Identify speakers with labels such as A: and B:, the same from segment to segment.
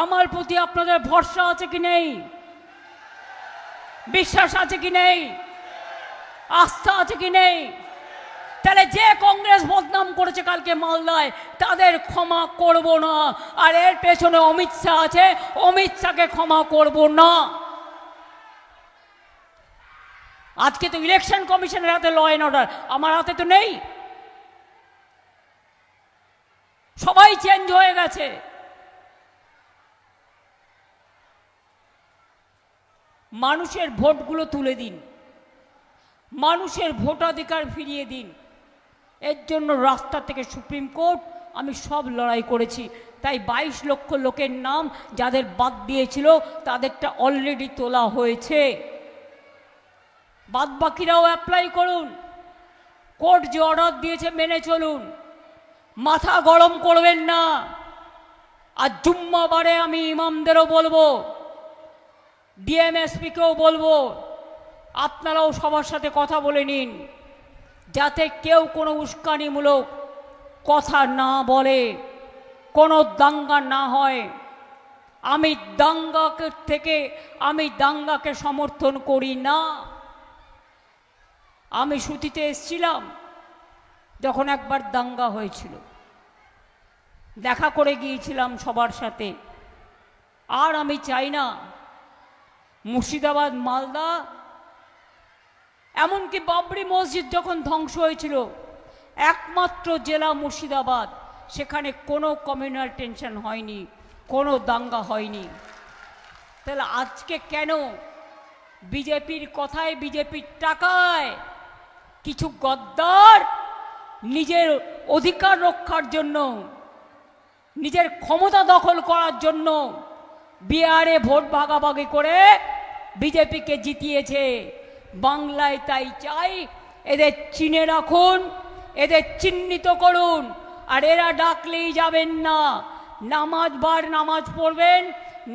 A: আমার প্রতি আপনাদের ভরসা আছে কি নেই? বিশ্বাস আছে কি নেই? আস্থা আছে কি নেই? তাহলে যে কংগ্রেস বদনাম করেছে কালকে মালদায়, তাদের ক্ষমা করব না। আর এর পেছনে অমিত শাহ আছে, অমিত শাহকে ক্ষমা করব না। আজকে তো ইলেকশন কমিশনের হাতে ল অ্যান্ড অর্ডার, আমার হাতে তো নেই। সবাই চেঞ্জ হয়ে গেছে। মানুষের ভোটগুলো তুলে দিন, মানুষের ভোটাধিকার ফিরিয়ে দিন। এর জন্য রাস্তা থেকে সুপ্রিম কোর্ট আমি সব লড়াই করেছি। তাই 22 লক্ষ লোকের নাম যাদের বাদ দিয়েছিল তাদেরটা অলরেডি তোলা হয়েছে। বাদ বাকিরাও অ্যাপ্লাই করুন। কোর্ট যে অর্ডার দিয়েছে মেনে চলুন, মাথা গরম করবেন না। আর জুম্মাবারে আমি ইমামদেরও বলবো, ডিএমএসপিকেও বলবো, আপনারাও সবার সাথে কথা বলে নিন, যাতে কেউ কোনো উস্কানিমূলক কথা না বলে, কোনো দাঙ্গা না হয়। আমি দাঙ্গাকে সমর্থন করি না। আমি সুতিতে এসেছিলাম যখন একবার দাঙ্গা হয়েছিল, দেখা করে গিয়েছিলাম সবার সাথে। আর আমি চাই না মুর্শিদাবাদ, মালদা, এমনকি বাবরি মসজিদ যখন ধ্বংস হয়েছিল, একমাত্র জেলা মুর্শিদাবাদ, সেখানে কোনো কমিউনাল টেনশন হয়নি, কোনো দাঙ্গা হয়নি। তাহলে আজকে কেন বিজেপির কথায়, বিজেপির টাকায় কিছু গদ্দার নিজের অধিকার রক্ষার জন্য, নিজের ক্ষমতা দখল করার জন্য বিহারে ভোট ভাগাভাগি করে বিজেপিকে জিতিয়েছে? বাংলায় তাই চাই, এদের চিনে রাখুন, এদের চিহ্নিত করুন। আর এরা ডাকলেই যাবেন না, নামাজ পড়বেন,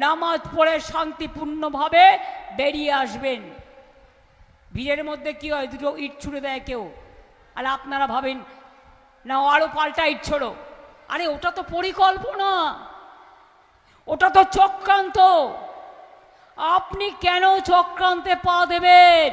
A: নামাজ পড়ে শান্তিপূর্ণভাবে বেরিয়ে আসবেন। ভিড়ের মধ্যে কি হয়, দুটো ইট ছুঁড়ে দেয় কেউ, আর আপনারা ভাবেন না আরো পাল্টা ইট ছোড়ো। আরে ওটা তো পরিকল্পনা, ওটা তো চক্রান্ত। আপনি কেন চক্রান্তে পা দেবেন?